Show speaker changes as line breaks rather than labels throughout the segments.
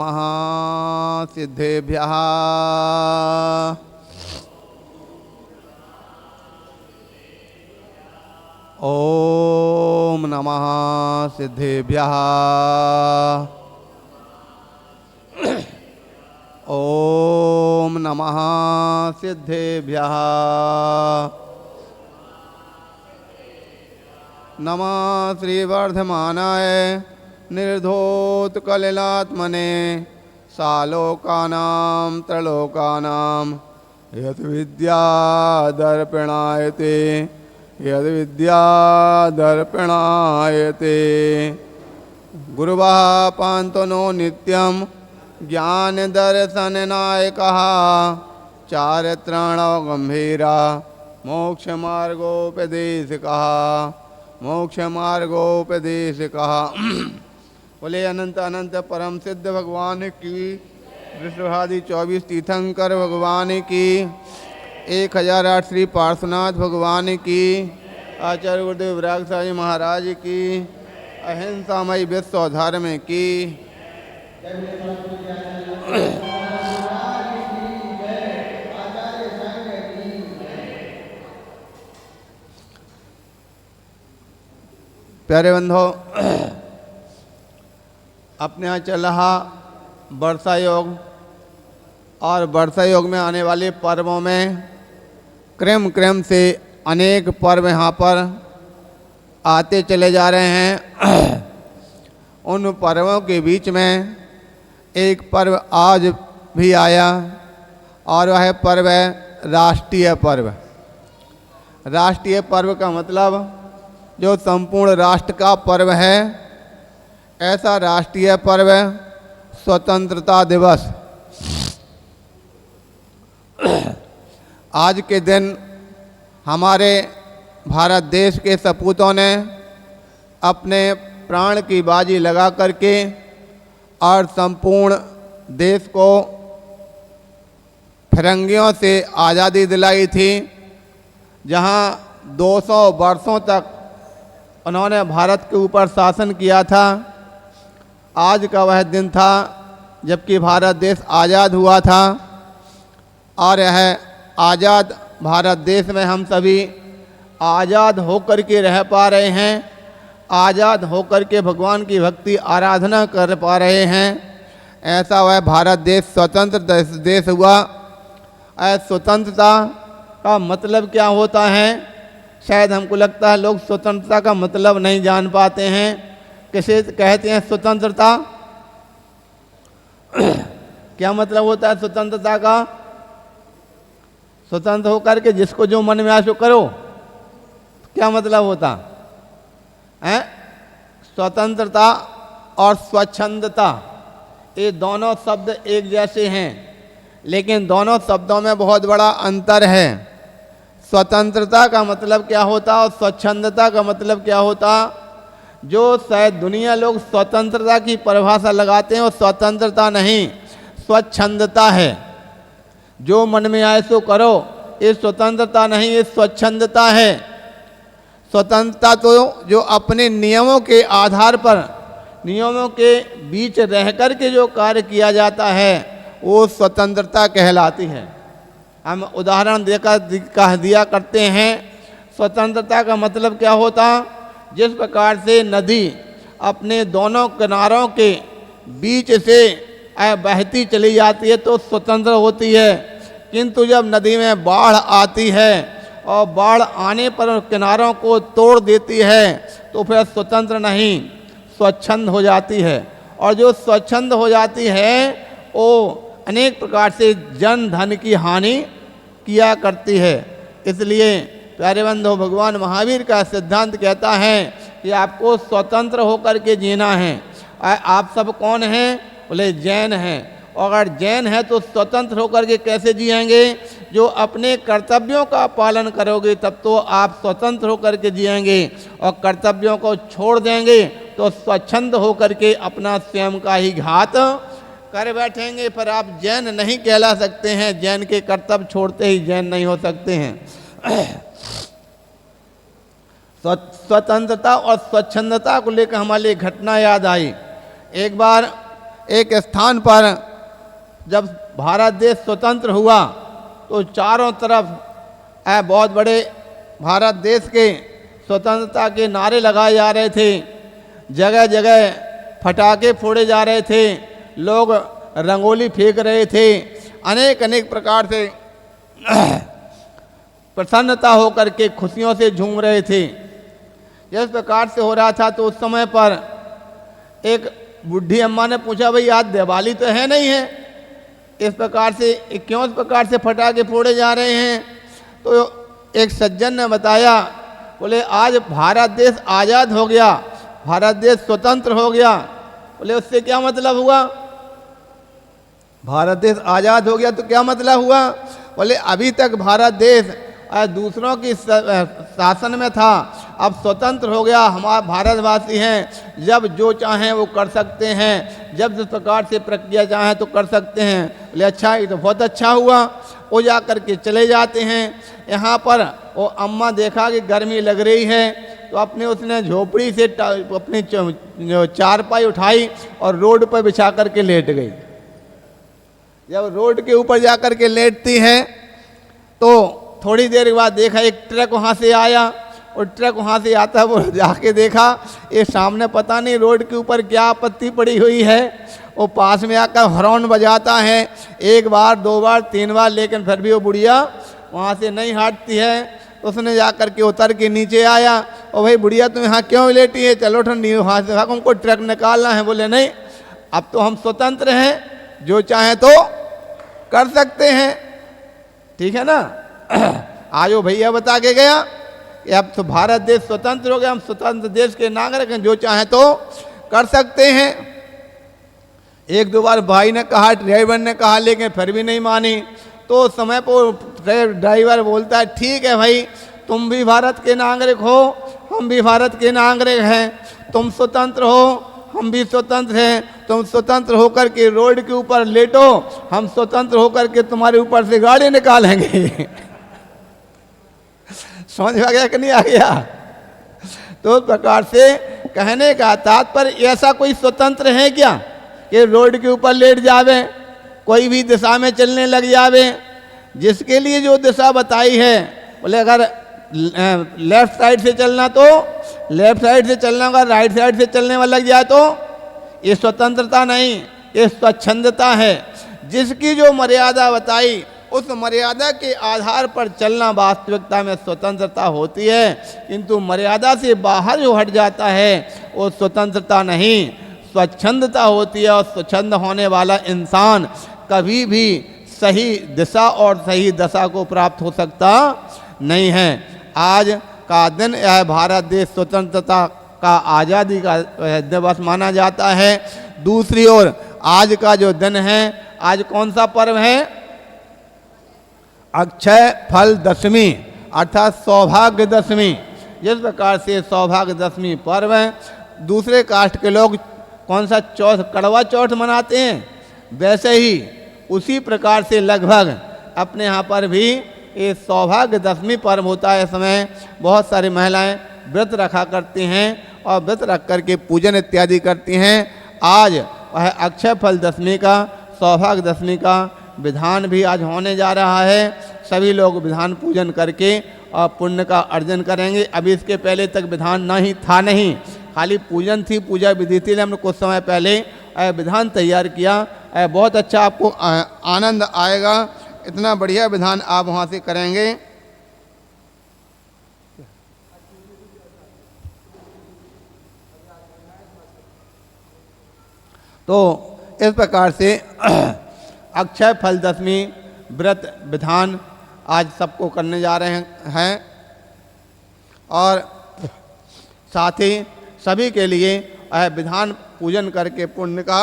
महासिद्धेभ्यः ओम नमः सिद्धेभ्यः ओम नमः सिद्धेभ्यः नमः श्रीवर्धमानाय निर्धोतकलिलात्मने सालोकानां त्रलोकानां यद्विद्यादर्पणायते यद्विद्यादर्पणायते गुरुवः पान्तो नो नित्यं ज्ञानदर्शननायकः चारित्राणो गम्भीरा मोक्षमार्गोपदेशकः मोक्षमार्गोपदेशकः। बोले अनंत अनंत परम सिद्ध भगवान की, वृषभादि 24 तीर्थंकर भगवान की, 1008 श्री पार्श्वनाथ भगवान की, आचार्य गुरुदेव विराग साहब महाराज की, अहिंसामयी विश्व धर्म की। प्यारे बंधो, अपने यहाँ चल रहा वर्षा योग और वर्षा योग में आने वाले पर्वों में क्रम क्रम से अनेक पर्व यहाँ पर आते चले जा रहे हैं। उन पर्वों के बीच में एक पर्व आज भी आया और वह पर्व है राष्ट्रीय पर्व। राष्ट्रीय पर्व का मतलब जो संपूर्ण राष्ट्र का पर्व है, ऐसा राष्ट्रीय पर्व स्वतंत्रता दिवस। आज के दिन हमारे भारत देश के सपूतों ने अपने प्राण की बाजी लगा करके और संपूर्ण देश को फिरंगियों से आज़ादी दिलाई थी। जहां 200 वर्षों तक उन्होंने भारत के ऊपर शासन किया था। आज का वह दिन था जबकि भारत देश आज़ाद हुआ था और यह आज़ाद भारत देश में हम सभी आज़ाद होकर के रह पा रहे हैं, आज़ाद होकर के भगवान की भक्ति आराधना कर पा रहे हैं। ऐसा वह भारत देश स्वतंत्र देश हुआ। स्वतंत्रता का मतलब क्या होता है, शायद हमको लगता है लोग स्वतंत्रता का मतलब नहीं जान पाते हैं। किसे कहते हैं स्वतंत्रता? क्या मतलब होता है स्वतंत्रता का? स्वतंत्र होकर के जिसको जो मन में आए सो करो, क्या मतलब होता है? स्वतंत्रता और स्वच्छंदता, ये दोनों शब्द एक जैसे हैं, लेकिन दोनों शब्दों में बहुत बड़ा अंतर है। स्वतंत्रता का मतलब क्या होता और स्वच्छंदता का मतलब क्या होता? जो शायद दुनिया लोग स्वतंत्रता की परिभाषा लगाते हैं वो स्वतंत्रता नहीं, स्वच्छंदता है। जो मन में आए सो करो, ये स्वतंत्रता नहीं, ये स्वच्छंदता है। स्वतंत्रता तो जो अपने नियमों के आधार पर, नियमों के बीच रह कर के जो कार्य किया जाता है वो स्वतंत्रता कहलाती है। हम उदाहरण देकर कह दिया करते हैं, स्वतंत्रता का मतलब क्या होता? जिस प्रकार से नदी अपने दोनों किनारों के बीच से बहती चली जाती है तो स्वतंत्र होती है, किंतु जब नदी में बाढ़ आती है और बाढ़ आने पर किनारों को तोड़ देती है तो फिर स्वतंत्र नहीं, स्वच्छंद हो जाती है। और जो स्वच्छंद हो जाती है वो अनेक प्रकार से जन धन की हानि किया करती है। इसलिए प्यारे बंधु, भगवान महावीर का सिद्धांत कहता है कि आपको स्वतंत्र होकर के जीना है। आप सब कौन हैं? बोले जैन हैं। और अगर जैन है तो स्वतंत्र होकर के कैसे जिएंगे? जो अपने कर्तव्यों का पालन करोगे तब तो आप स्वतंत्र होकर के जिएंगे, और कर्तव्यों को छोड़ देंगे तो स्वच्छंद होकर के अपना स्वयं का ही घात कर बैठेंगे। पर आप जैन नहीं कहला सकते हैं, जैन के कर्तव्य छोड़ते ही जैन नहीं हो सकते हैं। स्वतंत्रता और स्वच्छंदता को लेकर हमारे लिए घटना याद आई। एक बार एक स्थान पर जब भारत देश स्वतंत्र हुआ तो चारों तरफ बहुत बड़े भारत देश के स्वतंत्रता के नारे लगाए जा रहे थे, जगह जगह पटाखे फोड़े जा रहे थे, लोग रंगोली फेंक रहे थे, अनेक अनेक प्रकार से प्रसन्नता होकर के खुशियों से झूम रहे थे। जिस प्रकार से हो रहा था तो उस समय पर एक बुढ़ी अम्मा ने पूछा, भाई आज दिवाली तो है नहीं है, इस प्रकार से क्यों इस प्रकार से पटाखे फोड़े जा रहे हैं? तो एक सज्जन ने बताया, बोले आज भारत देश आज़ाद हो गया, भारत देश स्वतंत्र हो गया। बोले उससे क्या मतलब हुआ? भारत देश आज़ाद हो गया तो क्या मतलब हुआ? बोले अभी तक भारत देश दूसरों की शासन में था, अब स्वतंत्र हो गया, हमारे भारतवासी हैं, जब जो चाहें वो कर सकते हैं, जब जिस प्रकार से प्रक्रिया चाहें तो कर सकते हैं। बोले अच्छा, ये तो बहुत अच्छा हुआ। वो जा कर के चले जाते हैं। यहाँ पर वो अम्मा देखा कि गर्मी लग रही है तो अपने उसने झोपड़ी से अपनी चारपाई उठाई और रोड पर बिछा कर के लेट गई। जब रोड के ऊपर जा कर के लेटती है तो थोड़ी देर के बाद देखा एक ट्रक वहाँ से आया, और ट्रक वहाँ से आता है, वो जाके देखा ये सामने पता नहीं रोड के ऊपर क्या आपत्ति पड़ी हुई है। वो पास में आकर हॉर्न बजाता है, एक बार दो बार तीन बार, लेकिन फिर भी वो बुढ़िया वहाँ से नहीं हटती है। तो उसने जा कर के उतर के नीचे आया, और भाई बुढ़िया तुम यहाँ क्यों लेटी है, चलो ठंडी वहाँ से, हमको ट्रक निकालना है। बोले नहीं, अब तो हम स्वतंत्र हैं, जो चाहें तो कर सकते हैं, ठीक है ना। आज वो भैया बता के गया कि अब तो भारत देश स्वतंत्र हो गया, हम स्वतंत्र देश के नागरिक हैं, जो चाहे तो कर सकते हैं। एक दो बार भाई ने कहा, ड्राइवर ने कहा, लेकिन फिर भी नहीं मानी। तो समय पर ड्राइवर बोलता है, ठीक है भाई, तुम भी भारत के नागरिक हो, हम भी भारत के नागरिक हैं, तुम स्वतंत्र हो, हम भी स्वतंत्र हैं, तुम स्वतंत्र होकर के रोड के ऊपर लेटो, हम स्वतंत्र होकर के तुम्हारे ऊपर से गाड़ी निकालेंगे। समझ में आ गया कि नहीं आ गया? तो इस प्रकार से कहने का तात्पर्य, ऐसा कोई स्वतंत्र है क्या कि रोड के ऊपर लेट जावे, कोई भी दिशा में चलने लग जावे? जिसके लिए जो दिशा बताई है, बोले अगर लेफ्ट साइड से चलना तो लेफ्ट साइड से चलना, अगर राइट साइड से चलने वाला लग जाए तो ये स्वतंत्रता नहीं, ये स्वच्छंदता है। जिसकी जो मर्यादा बताई, उस मर्यादा के आधार पर चलना वास्तविकता में स्वतंत्रता होती है। किंतु मर्यादा से बाहर जो हट जाता है वो स्वतंत्रता नहीं, स्वच्छंदता होती है। और स्वच्छंद होने वाला इंसान कभी भी सही दिशा और सही दशा को प्राप्त हो सकता नहीं है। आज का दिन यह भारत देश स्वतंत्रता का आज़ादी का दिवस माना जाता है। दूसरी ओर आज का जो दिन है, आज कौन सा पर्व है? अक्षय फल दशमी, अर्थात सौभाग्य दशमी। जिस प्रकार से सौभाग्य दशमी पर्व है, दूसरे कास्ट के लोग कौन सा चौथ, कड़वा चौथ मनाते हैं, वैसे ही उसी प्रकार से लगभग अपने यहाँ पर भी ये सौभाग्य दशमी पर्व होता है। समय बहुत सारी महिलाएं व्रत रखा करती हैं और व्रत रख करके पूजन इत्यादि करती हैं। आज वह अक्षय फल दशमी का, सौभाग्य दशमी का विधान भी आज होने जा रहा है। सभी लोग विधान पूजन करके और पुण्य का अर्जन करेंगे। अभी इसके पहले तक विधान नहीं था, नहीं खाली पूजन थी, पूजा विधि थी। हमने कुछ समय पहले विधान तैयार किया, बहुत अच्छा आपको आनंद आएगा। इतना बढ़िया विधान आप वहाँ से करेंगे। तो इस प्रकार से अक्षय फल दशमी व्रत विधान आज सबको करने जा रहे हैं, और साथ ही सभी के लिए विधान पूजन करके पुण्य का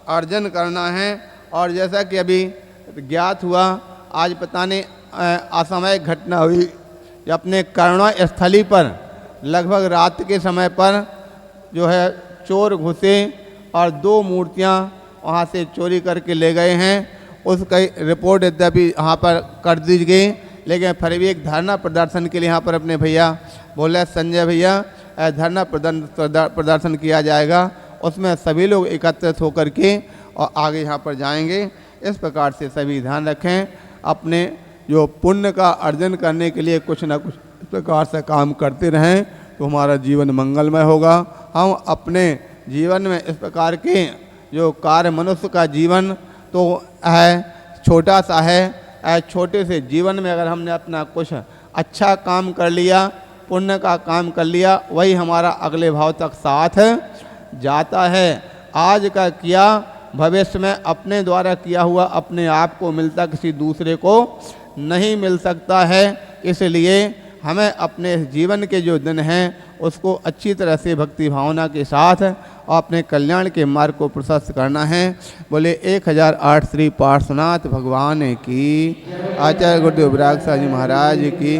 अर्जन करना है। और जैसा कि अभी ज्ञात हुआ, आज पता नहीं असामयिक घटना हुई, जो अपने करुणा स्थली पर लगभग रात के समय पर जो है चोर घुसे और 2 मूर्तियां वहां से चोरी करके ले गए हैं। उसका रिपोर्ट यद्यपि यहाँ पर कर दी गई, लेकिन फिर भी एक धरना प्रदर्शन के लिए यहाँ पर अपने भैया बोले, संजय भैया धरना प्रदर्शन किया जाएगा। उसमें सभी लोग एकत्रित होकर के और आगे यहाँ पर जाएंगे। इस प्रकार से सभी ध्यान रखें, अपने जो पुण्य का अर्जन करने के लिए कुछ न कुछ इस प्रकार से काम करते रहें तो हमारा जीवन मंगलमय होगा। हम अपने जीवन में इस प्रकार के जो कार्य, मनुष्य का जीवन तो है छोटा सा है, छोटे से जीवन में अगर हमने अपना कुछ अच्छा काम कर लिया, पुण्य का काम कर लिया, वही हमारा अगले भाव तक साथ जाता है। आज का किया भविष्य में अपने द्वारा किया हुआ अपने आप को मिलता, किसी दूसरे को नहीं मिल सकता है। इसलिए हमें अपने जीवन के जो दिन हैं उसको अच्छी तरह से भक्ति भावना के साथ और अपने कल्याण के मार्ग को प्रशस्त करना है। बोले 1008 श्री पार्श्वनाथ भगवान की, आचार्य गुरुदेव विराग साहब जी महाराज की।